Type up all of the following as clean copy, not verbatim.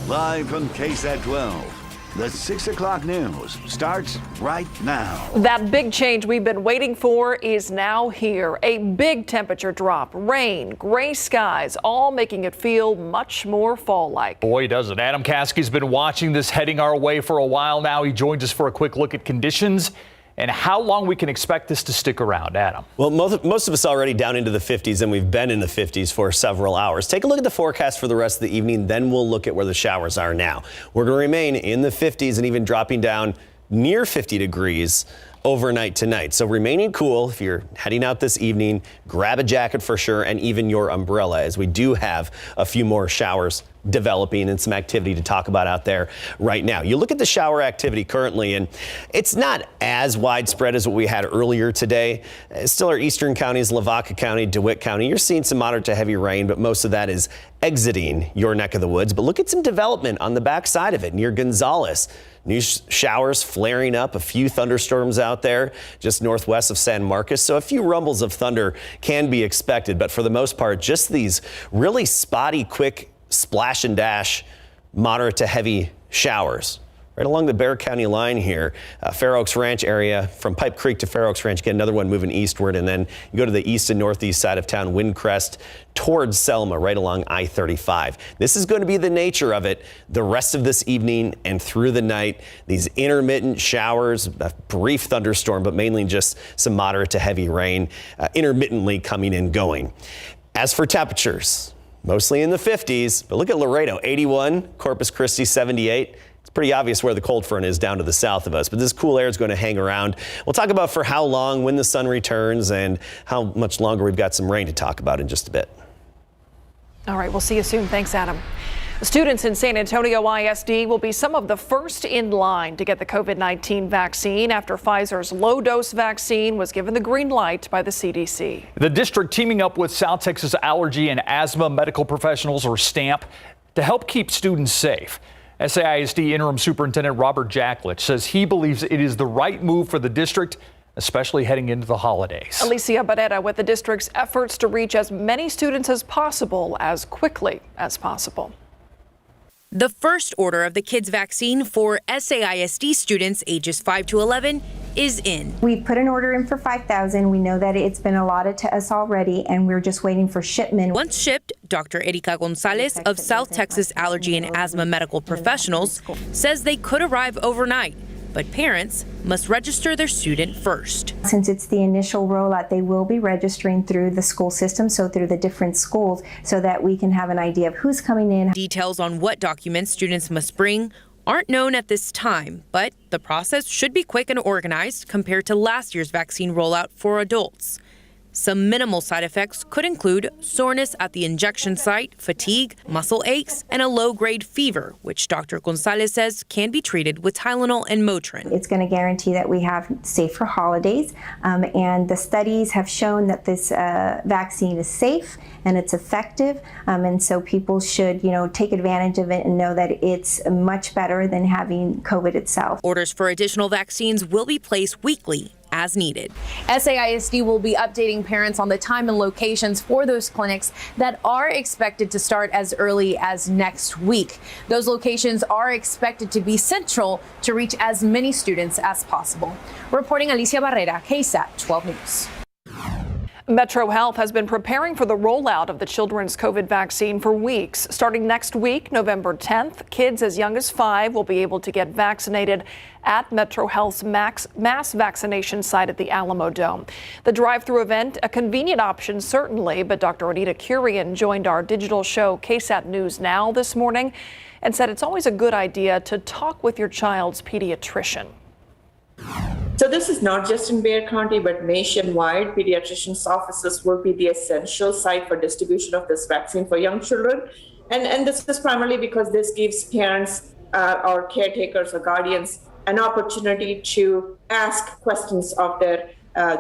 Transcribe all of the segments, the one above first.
Live from KSAT 12, the 6 o'clock news starts right now. That big change we've been waiting for is now here. A big temperature drop, rain, gray skies, all making it feel much more fall-like. Boy, does it. Adam Caskey's been watching this heading our way for a while now. He joins us for a quick look at conditions and how long we can expect this to stick around. Adam. Well, most of us already down into the 50s, and we've been in the 50s for several hours. Take a look at the forecast for the rest of the evening, then we'll look at where the showers are now. We're going to remain in the 50s and even dropping down near 50 degrees overnight tonight. So remaining cool. If you're heading out this evening, grab a jacket for sure, and even your umbrella, as we do have a few more showers developing and some activity to talk about out there right now. You look at the shower activity currently, and it's not as widespread as what we had earlier today. Still our eastern counties, Lavaca County, DeWitt County, you're seeing some moderate to heavy rain, but most of that is exiting your neck of the woods. But look at some development on the backside of it near Gonzales. New showers flaring up, a few thunderstorms out there just northwest of San Marcos. So a few rumbles of thunder can be expected, but for the most part, just these really spotty, quick splash and dash, moderate to heavy showers. Right along the Bexar County line here, Fair Oaks Ranch area, from Pipe Creek to Fair Oaks Ranch, get another one moving eastward, and then you go to the east and northeast side of town, Windcrest towards Selma, right along I-35. This is going to be the nature of it the rest of this evening and through the night. These intermittent showers, a brief thunderstorm, but mainly just some moderate to heavy rain, intermittently coming and going. As for temperatures, mostly in the 50s, but look at Laredo, 81, Corpus Christi, 78. It's pretty obvious where the cold front is down to the south of us, but this cool air is going to hang around. We'll talk about for how long, when the sun returns, and how much longer. We've got some rain to talk about in just a bit. All right, we'll see you soon. Thanks, Adam. Students in San Antonio ISD will be some of the first in line to get the COVID-19 vaccine after Pfizer's low-dose vaccine was given the green light by the CDC. The district teaming up with South Texas Allergy and Asthma Medical Professionals, or STAMP, to help keep students safe. SAISD Interim Superintendent Robert Jacklich says he believes it is the right move for the district, especially heading into the holidays. Alicia Barrera with the district's efforts to reach as many students as possible as quickly as possible. The first order of the kids' vaccine for SAISD students ages 5 to 11 is in. We put an order in for 5,000. We know that it's been allotted to us already, and we're just waiting for shipment. Once shipped, Dr. Erika Gonzalez of South Texas Allergy and Asthma Medical Professionals says they could arrive overnight, but parents must register their student first. Since it's the initial rollout, they will be registering through the school system, so through the different schools, so that we can have an idea of who's coming in. Details on what documents students must bring aren't known at this time, but the process should be quick and organized compared to last year's vaccine rollout for adults. Some minimal side effects could include soreness at the injection site, fatigue, muscle aches, and a low-grade fever, which Dr. Gonzalez says can be treated with Tylenol and Motrin. It's going to guarantee that we have safer holidays, and the studies have shown that this vaccine is safe and it's effective, and so people should, take advantage of it and know that it's much better than having COVID itself. Orders for additional vaccines will be placed weekly as needed. SAISD will be updating parents on the time and locations for those clinics that are expected to start as early as next week. Those locations are expected to be central to reach as many students as possible. Reporting Alicia Barrera, KSAT 12 News. Metro Health has been preparing for the rollout of the children's COVID vaccine for weeks. Starting next week, November 10th, kids as young as 5 will be able to get vaccinated at Metro Health's mass vaccination site at the Alamo Dome. The drive-through event, a convenient option certainly, but Dr. Anita Curian joined our digital show KSAT News Now this morning and said it's always a good idea to talk with your child's pediatrician. So this is not just in Bexar County, but nationwide. Pediatricians' offices will be the essential site for distribution of this vaccine for young children. And this is primarily because this gives parents or caretakers or guardians an opportunity to ask questions of their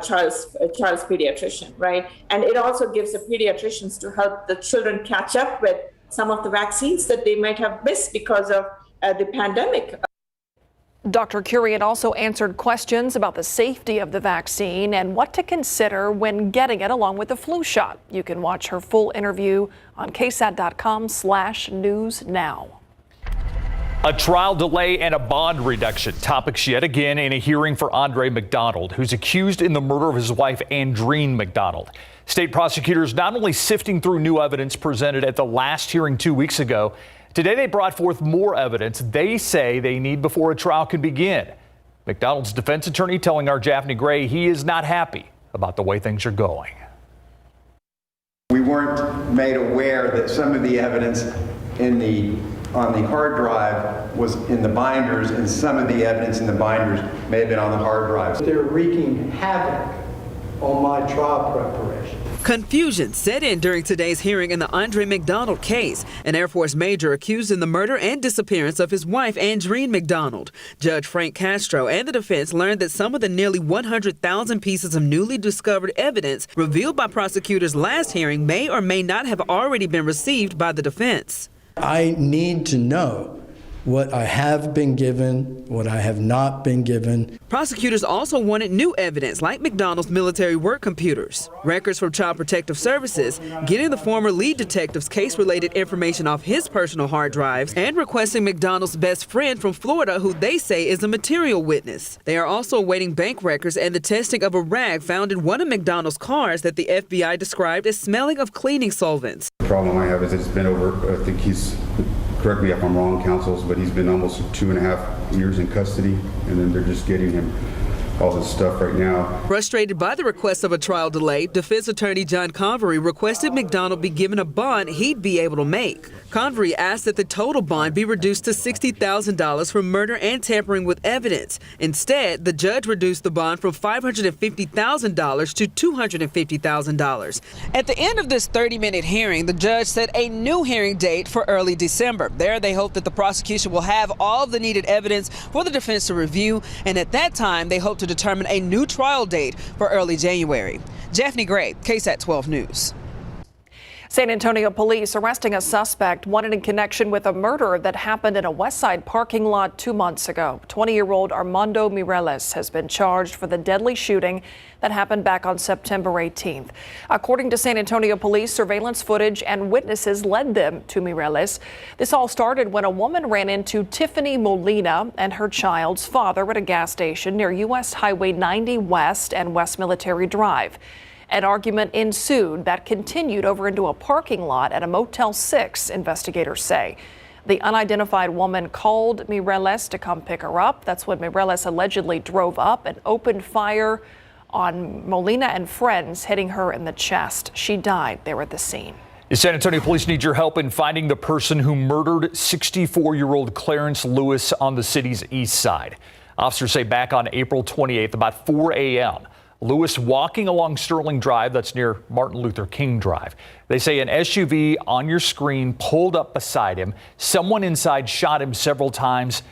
child's pediatrician, right? And it also gives the pediatricians to help the children catch up with some of the vaccines that they might have missed because of the pandemic. Dr. Curian also answered questions about the safety of the vaccine and what to consider when getting it along with the flu shot. You can watch her full interview on ksat.com/newsnow. A trial delay and a bond reduction, topics yet again in a hearing for Andre McDonald, who's accused in the murder of his wife, Andreen McDonald. State prosecutors not only sifting through new evidence presented at the last hearing 2 weeks ago, today they brought forth more evidence they say they need before a trial can begin. McDonald's defense attorney telling our Japhanie Gray he is not happy about the way things are going. We weren't made aware that some of the evidence on the hard drive was in the binders, and some of the evidence in the binders may have been on the hard drives. They're wreaking havoc on my trial preparation. Confusion set in during today's hearing in the Andre McDonald case, an Air Force major accused in the murder and disappearance of his wife, Andreen McDonald. Judge Frank Castro and the defense learned that some of the nearly 100,000 pieces of newly discovered evidence revealed by prosecutors last hearing may or may not have already been received by the defense. I need to know what I have been given, what I have not been given. Prosecutors also wanted new evidence like McDonald's military work computers, records from Child Protective Services, getting the former lead detective's case-related information off his personal hard drives, and requesting McDonald's best friend from Florida, who they say is a material witness. They are also awaiting bank records and the testing of a rag found in one of McDonald's cars that the FBI described as smelling of cleaning solvents. The problem I have is it's been over, I think he's, correct me if I'm wrong, counsels, but he's been almost 2.5 years in custody, and then they're just getting him all this stuff right now. Frustrated by the request of a trial delay, defense attorney John Convery requested McDonald be given a bond he'd be able to make. Convery asked that the total bond be reduced to $60,000 for murder and tampering with evidence. Instead, the judge reduced the bond from $550,000 to $250,000. At the end of this 30-minute hearing, the judge set a new hearing date for early December. There, they hope that the prosecution will have all the needed evidence for the defense to review, and at that time, they hope to determine a new trial date for early January. Japhanie Gray, KSAT 12 News. San Antonio police arresting a suspect wanted in connection with a murder that happened in a West Side parking lot 2 months ago. 20-year-old Armando Mireles has been charged for the deadly shooting that happened back on September 18th. According to San Antonio police, surveillance footage and witnesses led them to Mireles. This all started when a woman ran into Tiffany Molina and her child's father at a gas station near U.S. Highway 90 West and West Military Drive. An argument ensued that continued over into a parking lot at a Motel 6, investigators say. The unidentified woman called Mireles to come pick her up. That's when Mireles allegedly drove up and opened fire on Molina and friends, hitting her in the chest. She died there at the scene. The San Antonio police need your help in finding the person who murdered 64-year-old Clarence Lewis on the city's east side. Officers say back on April 28th, about 4 a.m., Lewis walking along Sterling Drive, that's near Martin Luther King Drive. They say an SUV on your screen pulled up beside him. Someone inside shot him several times,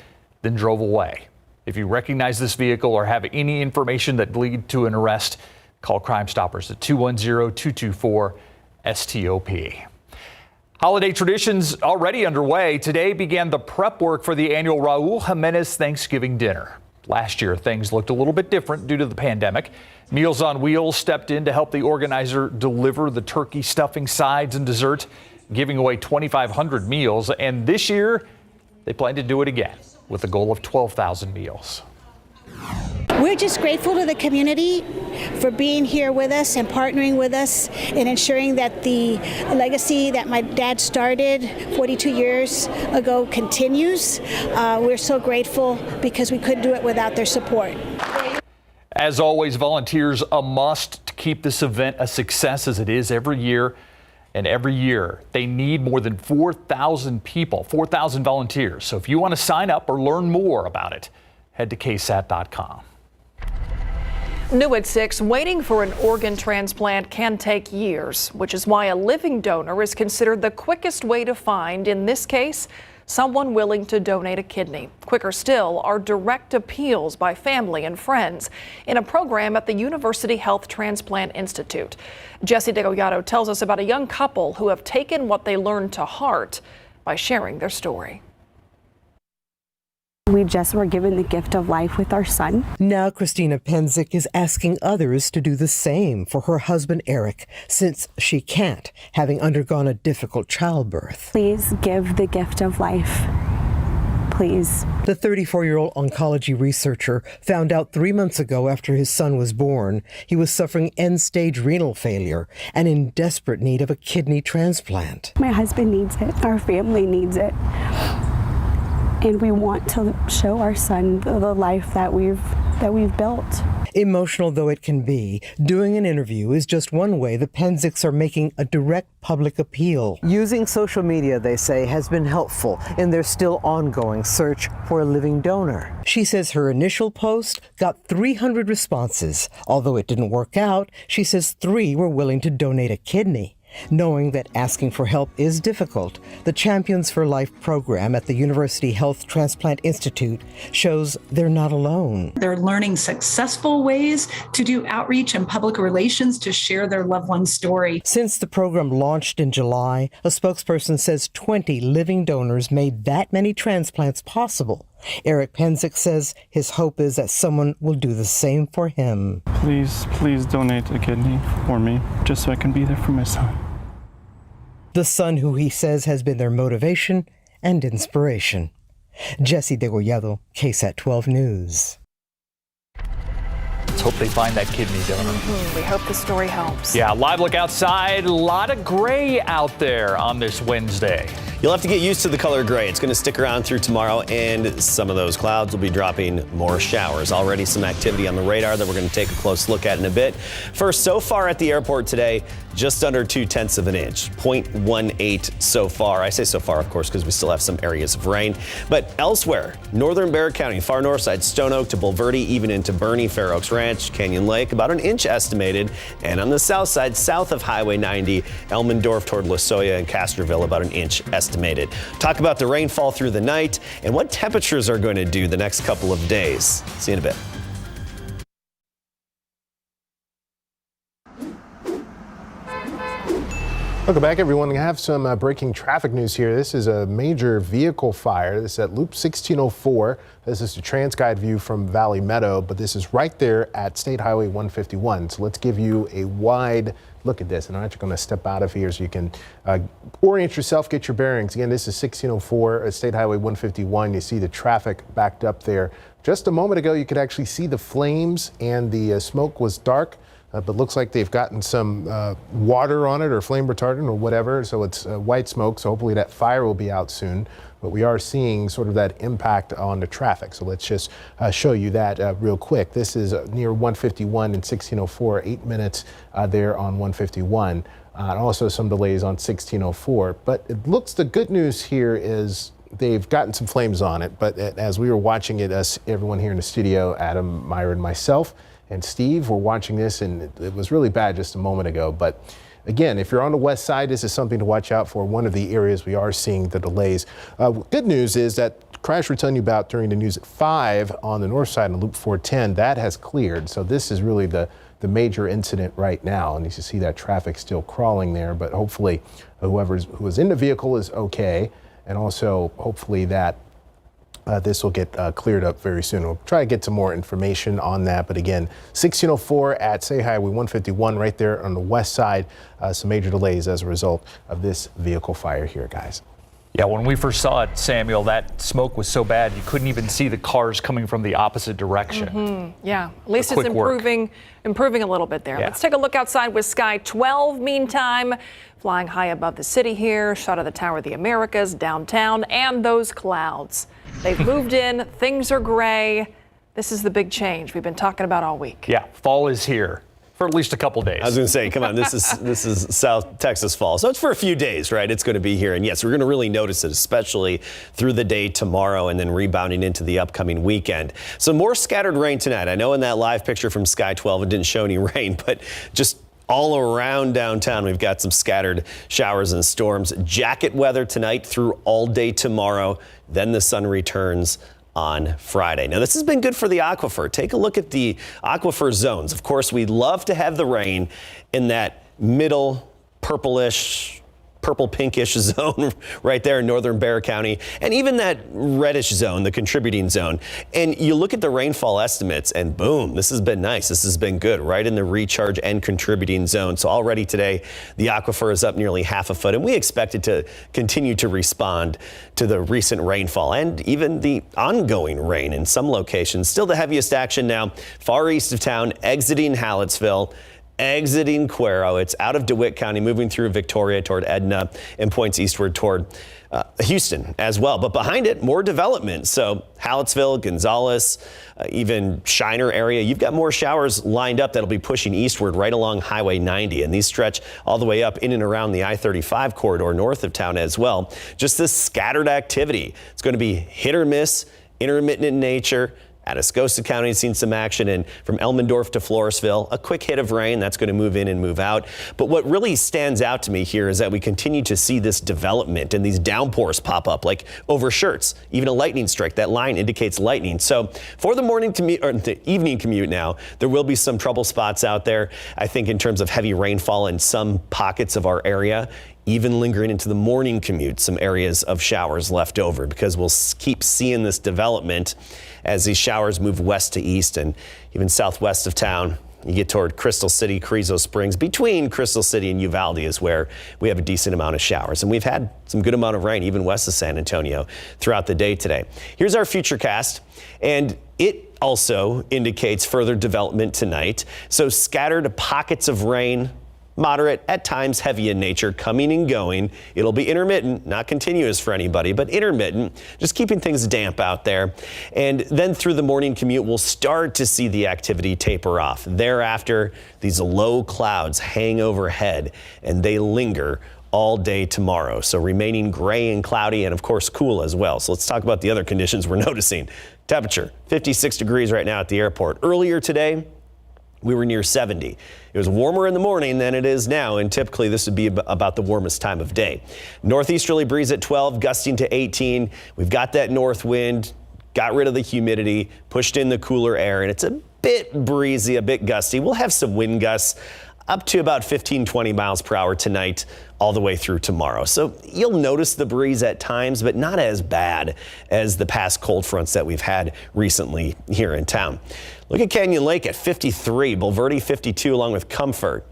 then drove away. If you recognize this vehicle or have any information that lead to an arrest, call Crime Stoppers at 210-224-STOP. Holiday traditions already underway. Today began the prep work for the annual Raul Jimenez Thanksgiving dinner. Last year, things looked a little bit different due to the pandemic. Meals on Wheels stepped in to help the organizer deliver the turkey stuffing, sides, and dessert, giving away 2,500 meals. And this year, they plan to do it again with a goal of 12,000 meals. We're just grateful to the community for being here with us and partnering with us and ensuring that the legacy that my dad started 42 years ago continues. We're so grateful because we couldn't do it without their support. As always, volunteers a must to keep this event a success as it is every year. And every year, they need more than 4,000 people, 4,000 volunteers. So if you want to sign up or learn more about it, head to KSAT.com. New at 6, waiting for an organ transplant can take years, which is why a living donor is considered the quickest way to find, in this case, someone willing to donate a kidney. Quicker still are direct appeals by family and friends in a program at the University Health Transplant Institute. Jesse DeGollado tells us about a young couple who have taken what they learned to heart by sharing their story. We just were given the gift of life with our son. Now Christina Penzick is asking others to do the same for her husband Eric, since she can't, having undergone a difficult childbirth. Please give the gift of life. please. The 34-year-old oncology researcher found out 3 months ago after his son was born he was suffering end-stage renal failure and in desperate need of a kidney transplant. My husband needs it. Our family needs it. And we want to show our son the life that we've built. Emotional though it can be, doing an interview is just one way the Penzics are making a direct public appeal. Using social media, they say, has been helpful in their still ongoing search for a living donor. She says her initial post got 300 responses. Although it didn't work out, she says 3 were willing to donate a kidney. Knowing that asking for help is difficult, the Champions for Life program at the University Health Transplant Institute shows they're not alone. They're learning successful ways to do outreach and public relations to share their loved one's story. Since the program launched in July, a spokesperson says 20 living donors made that many transplants possible. Eric Penzic says his hope is that someone will do the same for him. Please donate a kidney for me, just so I can be there for my son. The son who he says has been their motivation and inspiration. Jesse Degollado, KSAT 12 News. Let's hope they find that kidney donor. We hope the story helps. Yeah, live look outside. A lot of gray out there on this Wednesday. You'll have to get used to the color gray. It's going to stick around through tomorrow, and some of those clouds will be dropping more showers. Already some activity on the radar that we're going to take a close look at in a bit. First, so far at the airport today, just under 0.2 of an inch, 0.18 so far. I say so far, of course, because we still have some areas of rain. But elsewhere, northern Barrett County, far north side, Stone Oak to Bulverde, even into Bernie, Fair Oaks Ranch, Canyon Lake, about 1 inch estimated. And on the south side, south of Highway 90, Elmendorf toward Losoya and Castroville, about 1 inch estimated. Talk about the rainfall through the night and what temperatures are going to do the next couple of days. See you in a bit. Welcome back, everyone. We have some breaking traffic news here. This is a major vehicle fire. This is at Loop 1604. This is a TransGuide view from Valley Meadow, but this is right there at State Highway 151. So let's give you a wide look at this. And I'm actually going to step out of here so you can orient yourself, get your bearings. Again, this is 1604 State Highway 151. You see the traffic backed up there. Just a moment ago, you could actually see the flames, and the smoke was dark. But looks like they've gotten some water on it or flame retardant or whatever, so it's white smoke, so hopefully that fire will be out soon. But we are seeing sort of that impact on the traffic, so let's just show you that real quick. This is near 151 and 1604, 8 minutes there on 151, and also some delays on 1604. But it looks, the good news here is they've gotten some flames on it, but as we were watching it, everyone here in the studio, Adam, Myra, and myself, and Steve were watching this, and it was really bad just a moment ago. But again, if you're on the west side, this is something to watch out for. One of the areas we are seeing the delays. Good news is that crash we're telling you about during the news at 5 on the north side on Loop 410, that has cleared. So this is really the major incident right now. And you can see that traffic still crawling there, but hopefully who was in the vehicle is okay. And also hopefully that this will get cleared up very soon. We'll try to get some more information on that. But again, 1604 at Say Highway 151 right there on the west side. Some major delays as a result of this vehicle fire here, guys. Yeah, when we first saw it, Samuel, that smoke was so bad you couldn't even see the cars coming from the opposite direction. Mm-hmm. Yeah, at least it's improving a little bit there. Yeah. Let's take a look outside with Sky 12. Meantime, flying high above the city here, shot of the Tower of the Americas, downtown, and those clouds. They've moved in, things are gray. This is the big change we've been talking about all week. Yeah, fall is here. For at least a couple days. I was going to say, come on, this is South Texas fall. So it's for a few days, right? It's going to be here. And yes, we're going to really notice it, especially through the day tomorrow and then rebounding into the upcoming weekend. So more scattered rain tonight. I know in that live picture from Sky 12, it didn't show any rain, but just all around downtown, we've got some scattered showers and storms. Jacket weather tonight through all day tomorrow. Then the sun returns on Friday. Now, this has been good for the aquifer. Take a look at the aquifer zones. Of course, we'd love to have the rain in that middle purplish purple pinkish zone right there in northern Bexar County, and even that reddish zone, the contributing zone. And you look at the rainfall estimates and boom, this has been nice. This has been good, right in the recharge and contributing zone. So already today, the aquifer is up nearly half a foot, and we expect it to continue to respond to the recent rainfall and even the ongoing rain in some locations. Still the heaviest action now far east of town, exiting Hallettsville, exiting Cuero. It's out of DeWitt County, moving through Victoria toward Edna, and points eastward toward Houston as well. But behind it, more development. So Hallettsville, Gonzales, even Shiner area, you've got more showers lined up that'll be pushing eastward right along Highway 90. And these stretch all the way up in and around the I-35 corridor north of town as well. Just this scattered activity. It's going to be hit or miss, intermittent in nature. Atascosa County has seen some action, and from Elmendorf to Floresville, a quick hit of rain that's going to move in and move out. But what really stands out to me here is that we continue to see this development and these downpours pop up like over shirts, even a lightning strike. That line indicates lightning. So for the morning commute or the evening commute now, there will be some trouble spots out there. I think in terms of heavy rainfall in some pockets of our area, even lingering into the morning commute, some areas of showers left over because we'll keep seeing this development as these showers move west to east and even southwest of town. You get toward Crystal City, Carrizo Springs. Between Crystal City and Uvalde is where we have a decent amount of showers. And we've had some good amount of rain, even west of San Antonio, throughout the day today. Here's our FutureCast, and it also indicates further development tonight. So scattered pockets of rain, moderate, at times heavy in nature, coming and going. It'll be intermittent, not continuous for anybody, but intermittent, just keeping things damp out there. And then through the morning commute, we'll start to see the activity taper off. Thereafter, these low clouds hang overhead and they linger all day tomorrow. So remaining gray and cloudy and of course cool as well. So let's talk about the other conditions we're noticing. Temperature, 56 degrees right now at the airport. Earlier today, we were near 70. It was warmer in the morning than it is now, and typically this would be about the warmest time of day. Northeasterly breeze at 12, gusting to 18. We've got that north wind, got rid of the humidity, pushed in the cooler air, and it's a bit breezy, a bit gusty. We'll have some wind gusts up to about 15, 20 miles per hour tonight, all the way through tomorrow. So you'll notice the breeze at times, but not as bad as the past cold fronts that we've had recently here in town. Look at Canyon Lake at 53, Bulverde 52 along with Comfort.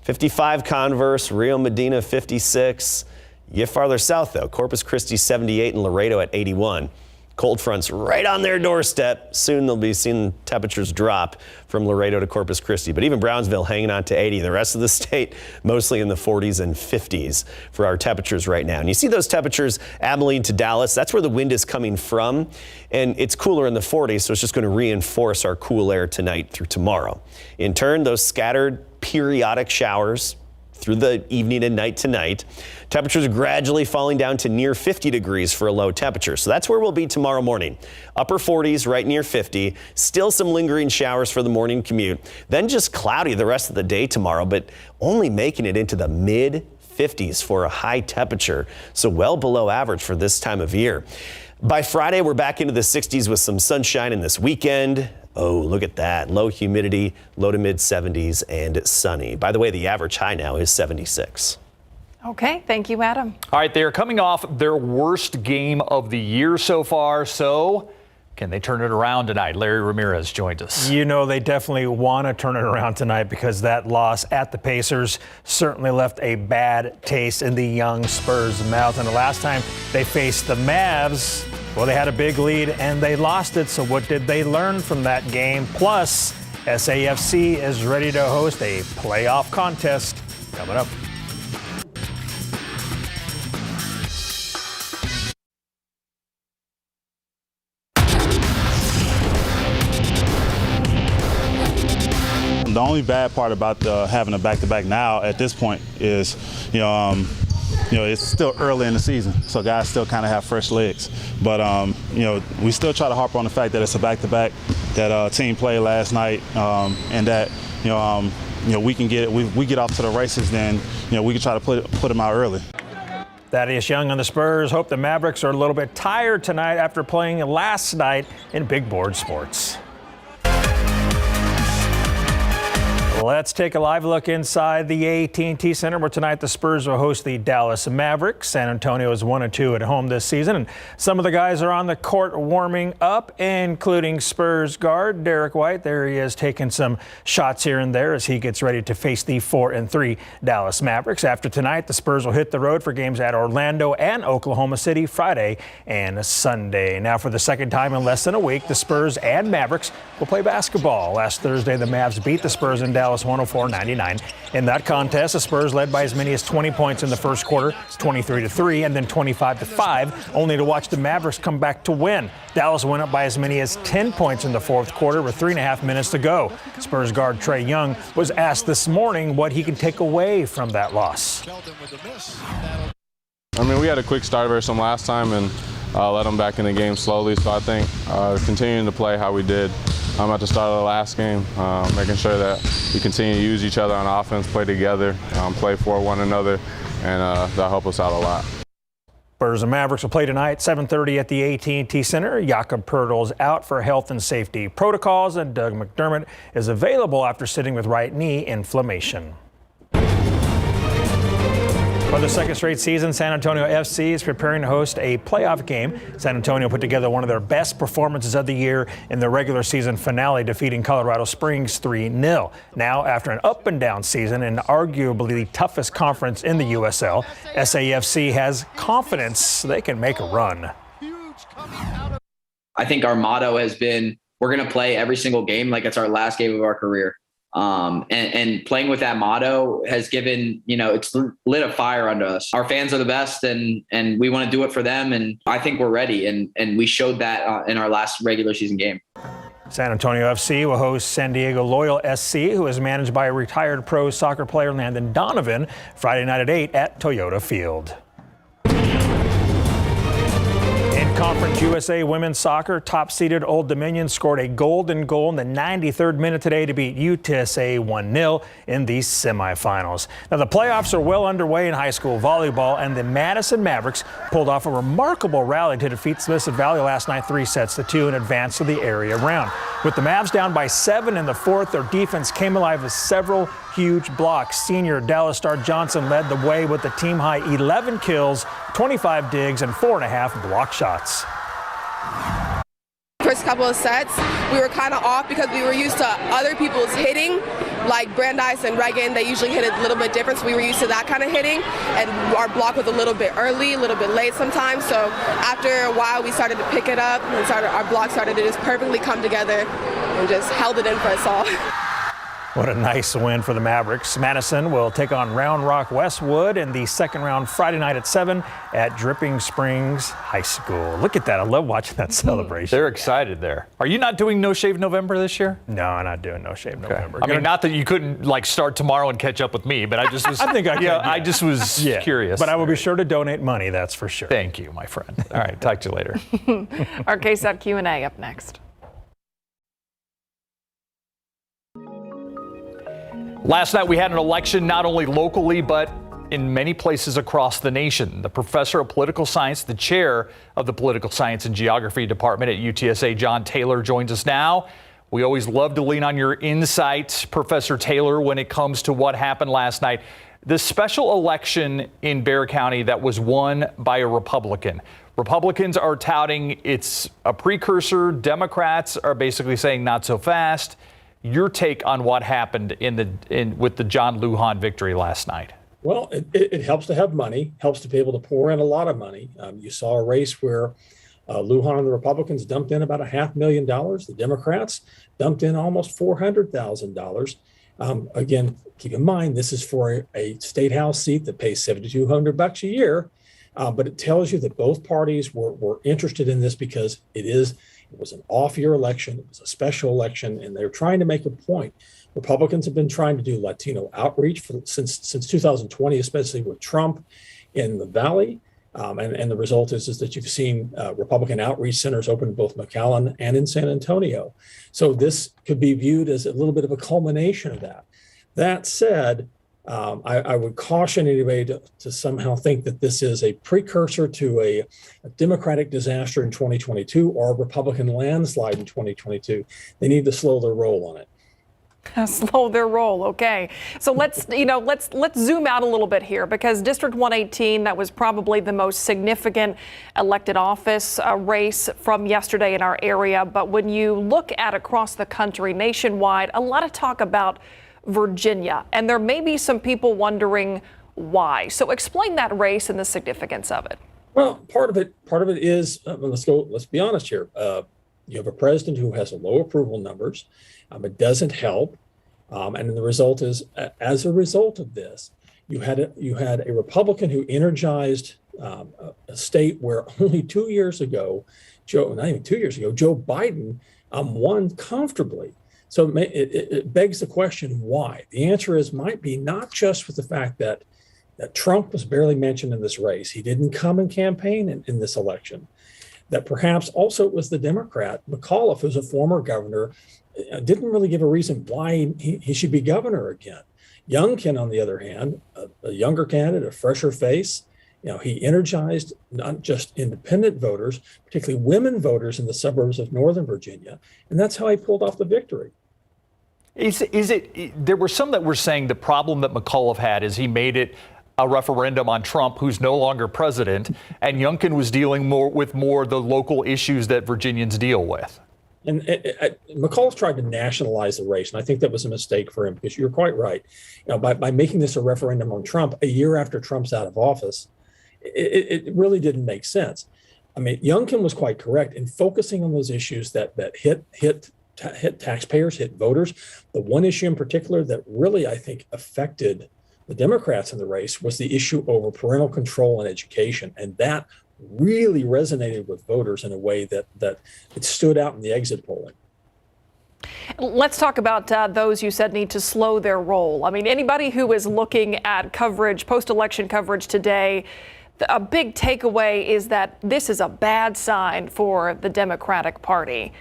55 Converse, Rio Medina 56. You get farther south though, Corpus Christi 78 and Laredo at 81. Cold fronts right on their doorstep. Soon they'll be seeing temperatures drop from Laredo to Corpus Christi, but even Brownsville hanging on to 80. The rest of the state mostly in the 40s and 50s for our temperatures right now. And you see those temperatures, Abilene to Dallas, that's where the wind is coming from. And it's cooler in the 40s, so it's just going to reinforce our cool air tonight through tomorrow. In turn, those scattered periodic showers through the evening and night tonight. Temperatures gradually falling down to near 50 degrees for a low temperature. So that's where we'll be tomorrow morning. Upper 40s, right near 50. Still some lingering showers for the morning commute. Then just cloudy the rest of the day tomorrow, but only making it into the mid 50s for a high temperature. So well below average for this time of year. By Friday, we're back into the 60s with some sunshine in this weekend. Oh, look at that. Low humidity, low to mid 70s and sunny. By the way, the average high now is 76. Okay, thank you, Adam. All right, they are coming off their worst game of the year so far. So can they turn it around tonight? Larry Ramirez joins us. You know, they definitely want to turn it around tonight because that loss at the Pacers certainly left a bad taste in the young Spurs' mouth. And the last time they faced the Mavs, well, they had a big lead and they lost it. So what did they learn from that game? Plus, SAFC is ready to host a playoff contest coming up. The only bad part about having a back-to-back now at this point is, it's still early in the season, so guys still kind of have fresh legs. But we still try to harp on the fact that it's a back-to-back, that team played last night, and that we can get it. We get off to the races, then we can try to put them out early. Thaddeus Young on the Spurs hope the Mavericks are a little bit tired tonight after playing last night in big board sports. Let's take a live look inside the AT&T Center, where tonight the Spurs will host the Dallas Mavericks. San Antonio is 1-2 at home this season, and some of the guys are on the court warming up, including Spurs guard Derek White. There he is, taking some shots here and there as he gets ready to face the 4-3 Dallas Mavericks. After tonight, the Spurs will hit the road for games at Orlando and Oklahoma City Friday and Sunday. Now, for the second time in less than a week, the Spurs and Mavericks will play basketball. Last Thursday, the Mavs beat the Spurs in Dallas 104-99. In that contest, the Spurs led by as many as 20 points in the first quarter, 23-3, and then 25-5, only to watch the Mavericks come back to win. Dallas went up by as many as 10 points in the fourth quarter with 3.5 minutes to go. Spurs guard Trae Young was asked this morning what he can take away from that loss. I mean, we had a quick start versus them last time and let them back in the game slowly. So I think continuing to play how we did at the start of the last game, making sure that we continue to use each other on offense, play together, play for one another, and that'll help us out a lot. Spurs and Mavericks will play tonight, 7:30 at the AT&T Center. Jakob Poeltl's out for health and safety protocols, and Doug McDermott is available after sitting with right knee inflammation. For the second straight season, San Antonio FC is preparing to host a playoff game. San Antonio put together one of their best performances of the year in the regular season finale, defeating Colorado Springs 3-0. Now, after an up-and-down season in arguably the toughest conference in the USL, SAFC has confidence they can make a run. I think our motto has been, we're going to play every single game like it's our last game of our career. And playing with that motto has given, it's lit a fire under us. Our fans are the best and we want to do it for them. And I think we're ready. And we showed that in our last regular season game. San Antonio FC will host San Diego Loyal SC, who is managed by retired pro soccer player Landon Donovan, Friday night at 8 at Toyota Field. Conference USA Women's Soccer, top-seeded Old Dominion scored a golden goal in the 93rd minute today to beat UTSA 1-0 in the semifinals. Now, the playoffs are well underway in high school volleyball, and the Madison Mavericks pulled off a remarkable rally to defeat Smithson Valley last night 3-2 and advance to the area round. With the Mavs down by 7 in the fourth, their defense came alive with several huge blocks. Senior Dallas Star Johnson led the way with the team-high 11 kills, 25 digs, and 4.5 block shots. First couple of sets, we were kind of off because we were used to other people's hitting, like Brandeis and Reagan. They usually hit a little bit different, so we were used to that kind of hitting, and our block was a little bit early, a little bit late sometimes. So after a while, we started to pick it up, and our block started to just perfectly come together and just held it in for us all. What a nice win for the Mavericks. Madison will take on Round Rock Westwood in the second round Friday night at 7 at Dripping Springs High School. Look at that. I love watching that celebration. They're excited there. Are you not doing No Shave November this year? No, I'm not doing No Shave November. I mean, not that you couldn't start tomorrow and catch up with me, but I just was. I think I could. Yeah, I just was curious. But I will be sure to donate money, that's for sure. Thank you, my friend. All right, talk to you later. Our KSAT Q&A up next. Last night we had an election not only locally but in many places across the nation. The professor of political science, the chair of the political science and geography department at UTSA, John Taylor, joins us now. We always love to lean on your insights, Professor Taylor, when it comes to what happened last night. The special election in Bexar County that was won by a Republican. Republicans are touting it's a precursor. Democrats are basically saying not so fast. Your take on what happened with the John Lujan victory last night? Well, it helps to have money, helps to be able to pour in a lot of money. You saw a race where Lujan and the Republicans dumped in about $500,000. The Democrats dumped in almost $400,000. Again, keep in mind, this is for a state house seat that pays $7,200 a year. But it tells you that both parties were interested in this because it was an off-year election. It was a special election, and they're trying to make a point. Republicans have been trying to do Latino outreach since 2020, especially with Trump in the Valley. And the result is that you've seen Republican outreach centers open in both McAllen and in San Antonio. So this could be viewed as a little bit of a culmination of that. That said, I would caution anybody to somehow think that this is a precursor to a Democratic disaster in 2022 or a Republican landslide in 2022. They need to slow their roll on it. Slow their roll. Okay. So let's zoom out a little bit here, because District 118, that was probably the most significant elected office race from yesterday in our area. But when you look at across the country, nationwide, a lot of talk about Virginia, and there may be some people wondering why. So explain that race and the significance of it. Well, part of it is, let's be honest here. You have a president who has low approval numbers. It doesn't help. And the result is, as a result of this, you had a Republican who energized a state where only 2 years ago, Joe Biden won comfortably. So it begs the question, why? The answer might be not just with the fact that Trump was barely mentioned in this race. He didn't come and campaign in this election. That perhaps also it was the Democrat, McAuliffe, who's a former governor, didn't really give a reason why he should be governor again. Youngkin, on the other hand, a younger candidate, a fresher face, he energized not just independent voters, particularly women voters in the suburbs of Northern Virginia, and that's how he pulled off the victory. There were some that were saying the problem that McAuliffe had is he made it a referendum on Trump, who's no longer president, and Youngkin was dealing with the local issues that Virginians deal with. And McAuliffe tried to nationalize the race, and I think that was a mistake for him, because you're quite right. By making this a referendum on Trump a year after Trump's out of office, it really didn't make sense. I mean, Youngkin was quite correct in focusing on those issues that hit taxpayers, hit voters. The one issue in particular that really, I think, affected the Democrats in the race was the issue over parental control and education, and that really resonated with voters in a way that it stood out in the exit polling. Let's talk about those you said need to slow their roll. I mean, anybody who is looking at coverage, post-election coverage today, a big takeaway is that this is a bad sign for the Democratic Party.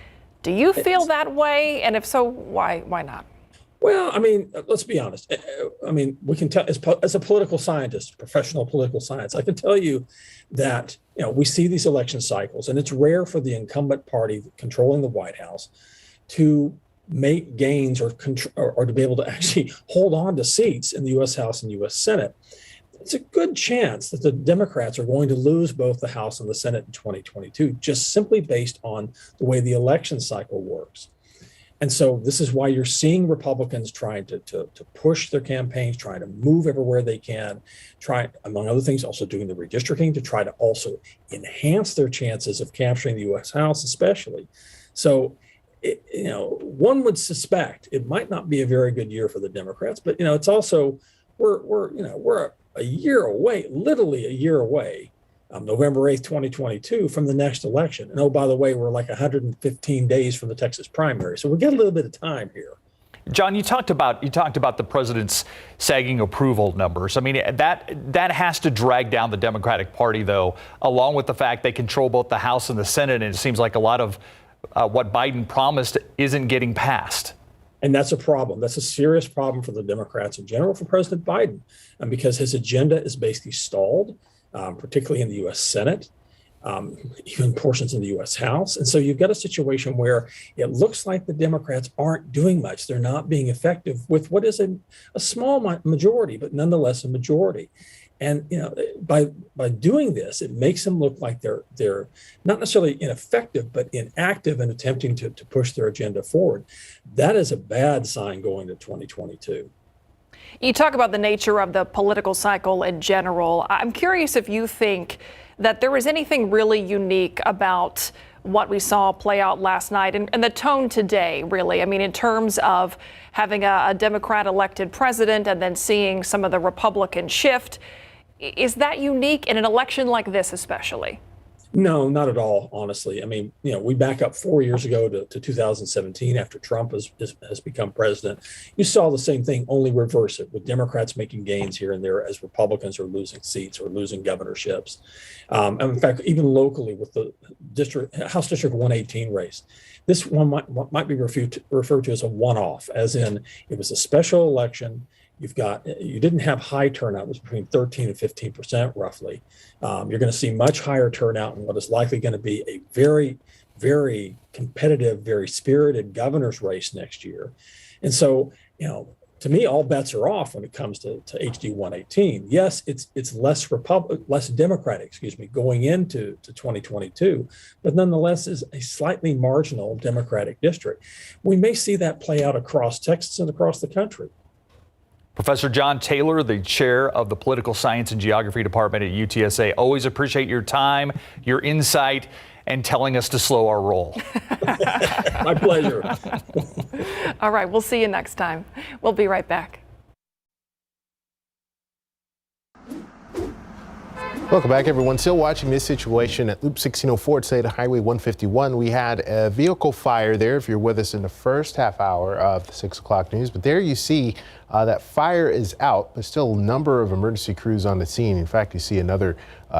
Do you feel that way? And if so, why not? Well, I mean, let's be honest. I mean, we can tell as a political scientist, professional political science, I can tell you that, we see these election cycles, and it's rare for the incumbent party controlling the White House to make gains or to be able to actually hold on to seats in the U.S. House and U.S. Senate. It's a good chance that the Democrats are going to lose both the House and the Senate in 2022, just simply based on the way the election cycle works. And so this is why you're seeing Republicans trying to push their campaigns, trying to move everywhere they can, try, among other things, also doing the redistricting to try to also enhance their chances of capturing the U.S. House, especially. So, one would suspect it might not be a very good year for the Democrats, but it's also we're a year away, literally a year away. November 8th, 2022, from the next election. And by the way, we're like 115 days from the Texas primary. So we get a little bit of time here. John, you talked about the president's sagging approval numbers. I mean, that has to drag down the Democratic Party, though, along with the fact they control both the House and the Senate. And it seems like a lot of what Biden promised isn't getting passed. And that's a problem. That's a serious problem for the Democrats in general, for President Biden, because his agenda is basically stalled. Particularly in the U.S. Senate, even portions in the U.S. House. And so you've got a situation where it looks like the Democrats aren't doing much. They're not being effective with what is a small majority, but nonetheless a majority. And by doing this, it makes them look like they're not necessarily ineffective, but inactive in attempting to push their agenda forward. That is a bad sign going to 2022. You talk about the nature of the political cycle in general. I'm curious if you think that there is anything really unique about what we saw play out last night and the tone today, really. I mean, in terms of having a Democrat elected president and then seeing some of the Republican shift. Is that unique in an election like this, especially? No, not at all, honestly. I mean, we back up 4 years ago to 2017 after Trump has become president. You saw the same thing, only reverse it, with Democrats making gains here and there as Republicans are losing seats or losing governorships. And in fact, even locally with the House District 118 race, this one might be referred to as a one-off, as in it was a special election. You didn't have high turnout. It was between 13 and 15% roughly. You're going to see much higher turnout in what is likely going to be a very, very competitive, very spirited governor's race next year. And so, to me, all bets are off when it comes to HD 118. Yes, it's less Democratic, going into 2022, but nonetheless is a slightly marginal Democratic district. We may see that play out across Texas and across the country. Professor John Taylor, the chair of the Political Science and Geography Department at UTSA. Always appreciate your time, your insight, and telling us to slow our roll. My pleasure. All right, we'll see you next time. We'll be right back. Welcome back, everyone. Still watching this situation at Loop 1604 at State Highway 151. We had a vehicle fire there, if you're with us in the first half hour of the 6 o'clock news. But there you see that fire is out, but still a number of emergency crews on the scene. In fact, you see another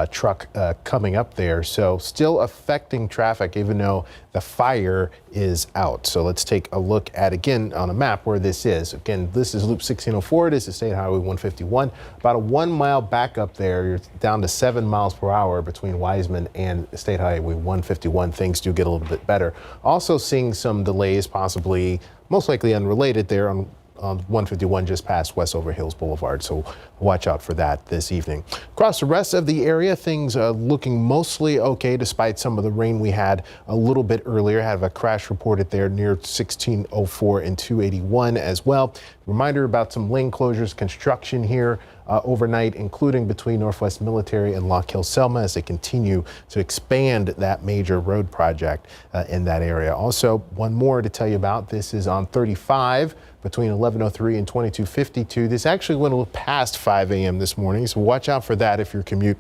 truck coming up there. So still affecting traffic, even though the fire is out. So let's take a look at, again, on a map where this is. Again, this is Loop 1604. This is State Highway 151. About a 1 mile back up there. You're down to 7 miles per hour between Wiseman and State Highway 151. Things do get a little bit better. Also seeing some delays, possibly, most likely unrelated there on 151 just past Westover Hills Boulevard. So watch out for that this evening. Across the rest of the area, things are looking mostly okay despite some of the rain we had a little bit earlier. Have a crash reported there near 1604 and 281 as well. Reminder about some lane closures, construction here overnight, including between Northwest Military and Lock Hill Selma as they continue to expand that major road project in that area. Also, one more to tell you about. This is on 35 between 1103 and 2252. This actually went a little past 5 a.m. this morning, so watch out for that if your commute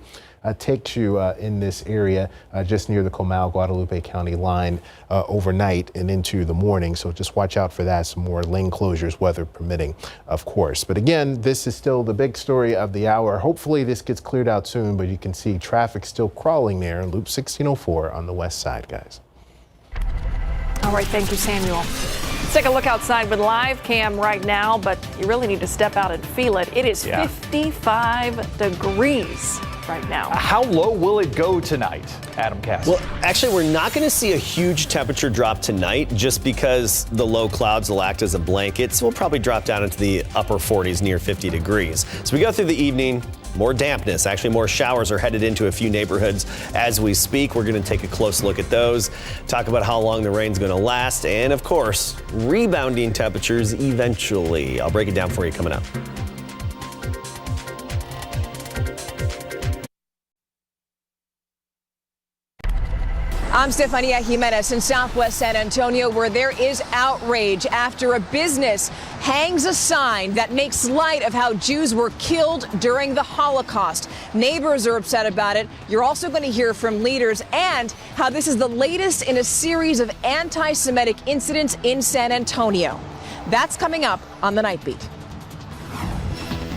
takes you in this area just near the Comal-Guadalupe County line overnight and into the morning. So just watch out for that. Some more lane closures, weather permitting, of course. But again, this is still the big story of the hour. Hopefully this gets cleared out soon, but you can see traffic still crawling there in Loop 1604 on the west side, guys. All right, thank you, Samuel. Let's take a look outside with live cam right now, but you really need to step out and feel it. It is 55 degrees right now. How low will it go tonight, Adam Cass? Well, actually, we're not going to see a huge temperature drop tonight just because the low clouds will act as a blanket. So we'll probably drop down into the upper 40s near 50 degrees. So we go through the evening. More dampness, actually more showers are headed into a few neighborhoods as we speak. We're going to take a close look at those, talk about how long the rain's going to last, and of course, rebounding temperatures eventually. I'll break it down for you coming up. I'm Stefania Jimenez in Southwest San Antonio, where there is outrage after a business hangs a sign that makes light of how Jews were killed during the Holocaust. Neighbors are upset about it. You're also going to hear from leaders and how this is the latest in a series of anti-Semitic incidents in San Antonio. That's coming up on the Night Beat.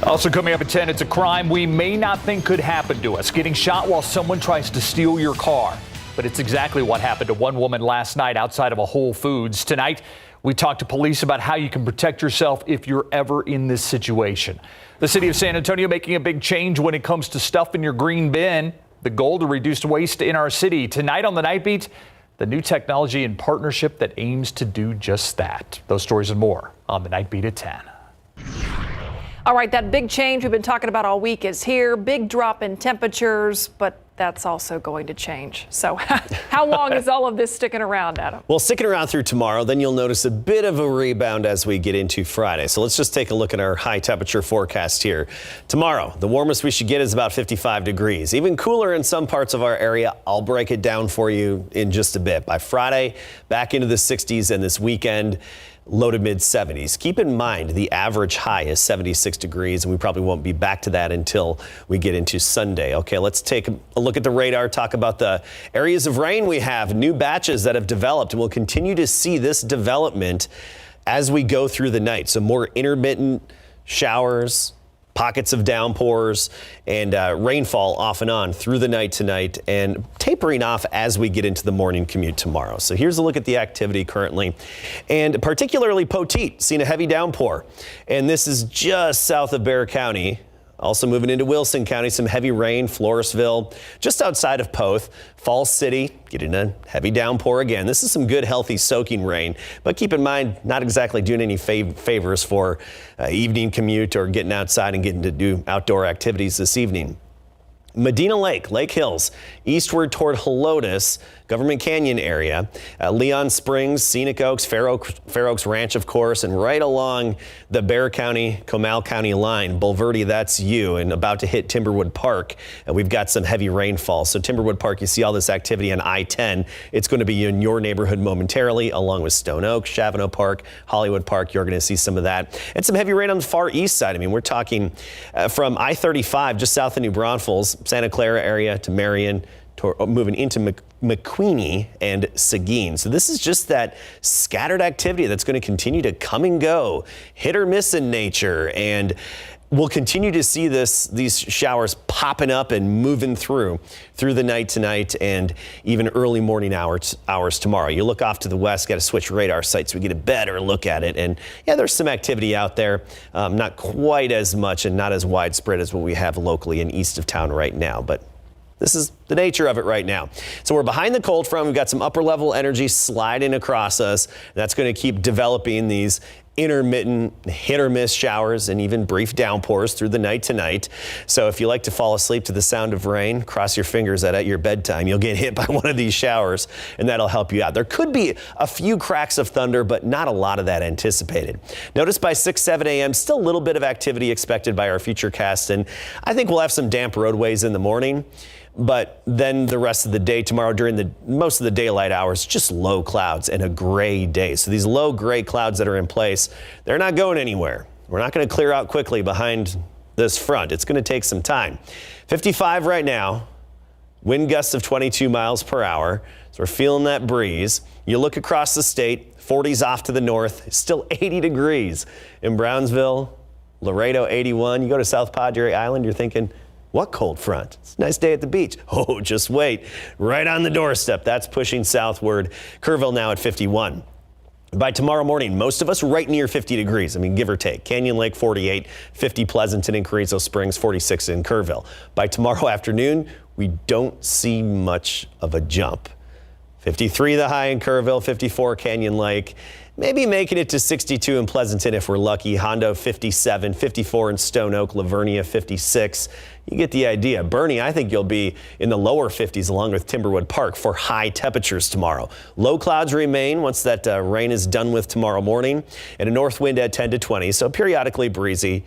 Also coming up at 10, it's a crime we may not think could happen to us. Getting shot while someone tries to steal your car. But it's exactly what happened to one woman last night outside of a Whole Foods. Tonight, we talked to police about how you can protect yourself if you're ever in this situation. The city of San Antonio making a big change when it comes to stuff in your green bin. The goal to reduce waste in our city. Tonight on the Night Beat, the new technology and partnership that aims to do just that. Those stories and more on the Night Beat at 10. All right, that big change we've been talking about all week is here. Big drop in temperatures, but that's also going to change. So how long is all of this sticking around, Adam? Well, sticking around through tomorrow, then you'll notice a bit of a rebound as we get into Friday. So let's just take a look at our high temperature forecast here. Tomorrow, the warmest we should get is about 55 degrees. Even cooler in some parts of our area. I'll break it down for you in just a bit. By Friday, back into the 60s, and this weekend, low to mid 70s. Keep in mind the average high is 76 degrees, and we probably won't be back to that until we get into Sunday. Okay, let's take a look at the radar, talk about the areas of rain we have, new batches that have developed, and we'll continue to see this development as we go through the night. So more intermittent showers, pockets of downpours, and rainfall off and on through the night tonight, and tapering off as we get into the morning commute tomorrow. So here's a look at the activity currently, and particularly Poteet, seeing a heavy downpour. And this is just south of Bexar County Also moving into Wilson County, some heavy rain, Floresville, just outside of Poth. Falls City, getting a heavy downpour again. This is some good, healthy, soaking rain. But keep in mind, not exactly doing any favors for evening commute or getting outside and getting to do outdoor activities this evening. Medina Lake, Lake Hills, eastward toward Helotes, Government Canyon area, Leon Springs, Scenic Oaks, Fair Oaks Ranch, of course, and right along the Bexar County, Comal County line. Bulverde, that's you, and about to hit Timberwood Park. We've got some heavy rainfall. So Timberwood Park, you see all this activity on I-10. It's going to be in your neighborhood momentarily, along with Stone Oaks, Chavano Park, Hollywood Park. You're going to see some of that. And some heavy rain on the far east side. I mean, we're talking from I-35, just south of New Braunfels, Santa Clara area to Marion, moving into McQueenie and Seguin. So this is just that scattered activity that's going to continue to come and go, hit or miss in nature, and we'll continue to see these showers popping up and moving through the night tonight and even early morning hours tomorrow. You look off to the west, got to switch radar sites so we get a better look at it. And yeah, there's some activity out there, not quite as much and not as widespread as what we have locally and east of town right now, but this is the nature of it right now. So we're behind the cold front. We've got some upper level energy sliding across us. That's going to keep developing these intermittent hit or miss showers and even brief downpours through the night tonight. So if you like to fall asleep to the sound of rain, cross your fingers that at your bedtime you'll get hit by one of these showers, and that'll help you out. There could be a few cracks of thunder, but not a lot of that anticipated. Notice by 6-7 a.m. still a little bit of activity expected by our FUTURECAST, and I think we'll have some damp roadways in the morning. But then the rest of the day tomorrow during most of the daylight hours, just low clouds and a gray day. So these low gray clouds that are in place, they're not going anywhere. We're not going to clear out quickly behind this front. It's going to take some time. 55 right now, wind gusts of 22 miles per hour. So we're feeling that breeze. You look across the state, 40s off to the north, still 80 degrees in Brownsville, Laredo 81. You go to South Padre Island, you're thinking, what cold front? It's a nice day at the beach. Oh, just wait. Right on the doorstep. That's pushing southward. Kerrville now at 51. By tomorrow morning, most of us right near 50 degrees. I mean, give or take. Canyon Lake 48, 50 Pleasanton and Carrizo Springs, 46 in Kerrville. By tomorrow afternoon, we don't see much of a jump. 53 the high in Kerrville, 54 Canyon Lake. Maybe making it to 62 in Pleasanton if we're lucky. Hondo 57, 54 in Stone Oak, Lavernia 56. You get the idea. Bernie, I think you'll be in the lower 50s along with Timberwood Park for high temperatures tomorrow. Low clouds remain once that rain is done with tomorrow morning, and a north wind at 10 to 20, so periodically breezy.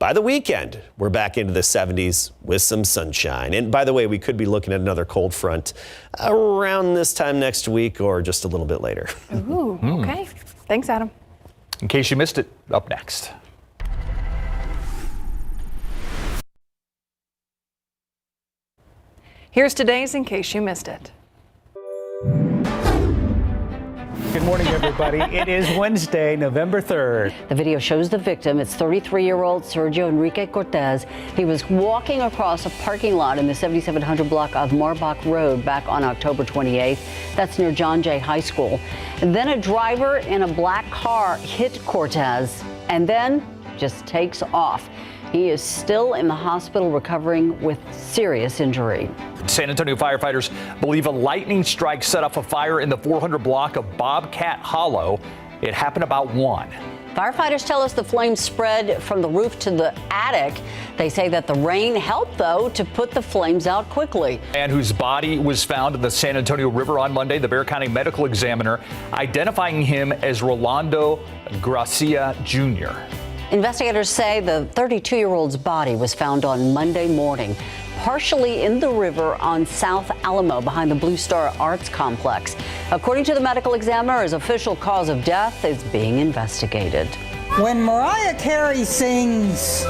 By the weekend, we're back into the 70s with some sunshine. And by the way, we could be looking at another cold front around this time next week or just a little bit later. Ooh, okay. Thanks, Adam. In case you missed it, up next. Here's today's In Case You Missed It. Good morning, everybody. It is Wednesday, November 3rd. The video shows the victim. It's 33-year-old Sergio Enrique Cortez. He was walking across a parking lot in the 7700 block of Marbach Road back on October 28th. That's near John Jay High School. And then a driver in a black car hit Cortez and then just takes off. He is still in the hospital recovering with serious injury. San Antonio firefighters believe a lightning strike set off a fire in the 400 block of Bobcat Hollow. It happened about 1. Firefighters tell us the flames spread from the roof to the attic. They say that the rain helped, though, to put the flames out quickly. A man whose body was found in the San Antonio River on Monday, the Bexar County medical examiner identifying him as Rolando Gracia Jr. Investigators say the 32-year-old's body was found on Monday morning, partially in the river on South Alamo behind the Blue Star Arts Complex. According to the medical examiner, his official cause of death is being investigated. When Mariah Carey sings,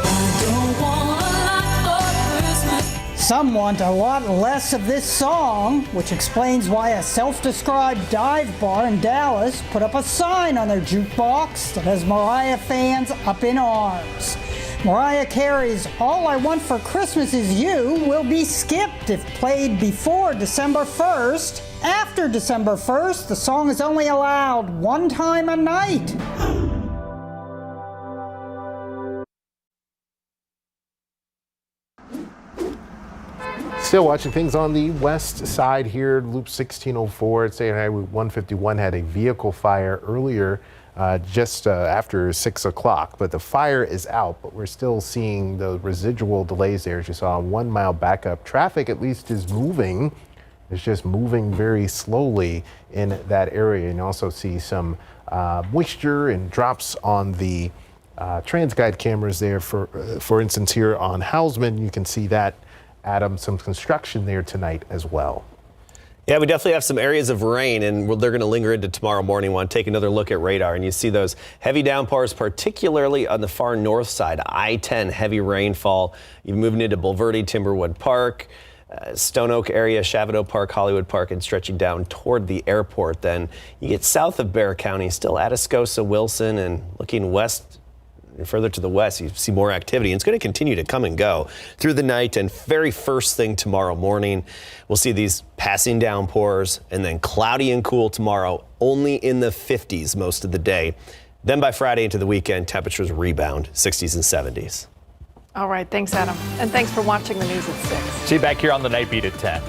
some want a lot less of this song, which explains why a self-described dive bar in Dallas put up a sign on their jukebox that has Mariah fans up in arms. Mariah Carey's All I Want for Christmas Is You will be skipped if played before December 1st. After December 1st, the song is only allowed one time a night. Still watching things on the west side here, Loop 1604 at State Highway 151 had a vehicle fire earlier just after 6 o'clock, but the fire is out, but we're still seeing the residual delays there. As you saw, a 1 mile backup. Traffic at least is moving. It's just moving very slowly in that area. And you also see some moisture and drops on the TransGuide cameras there. For instance, here on Hausman, you can see that, Adam, some construction there tonight as well. Yeah, we definitely have some areas of rain, and they're going to linger into tomorrow morning. We want to take another look at radar, and you see those heavy downpours, particularly on the far north side. I-10, heavy rainfall. You're moving into Bulverde, Timberwood Park, Stone Oak area, Chavano Park, Hollywood Park, and stretching down toward the airport. Then you get south of Bexar County, still Atascosa, Wilson, and looking west. And further to the west, you see more activity. And it's going to continue to come and go through the night, and very first thing tomorrow morning, we'll see these passing downpours, and then cloudy and cool tomorrow, only in the 50s most of the day. Then by Friday into the weekend, temperatures rebound, 60s and 70s. All right, thanks, Adam. And thanks for watching the news at 6. See you back here on the Night Beat at 10.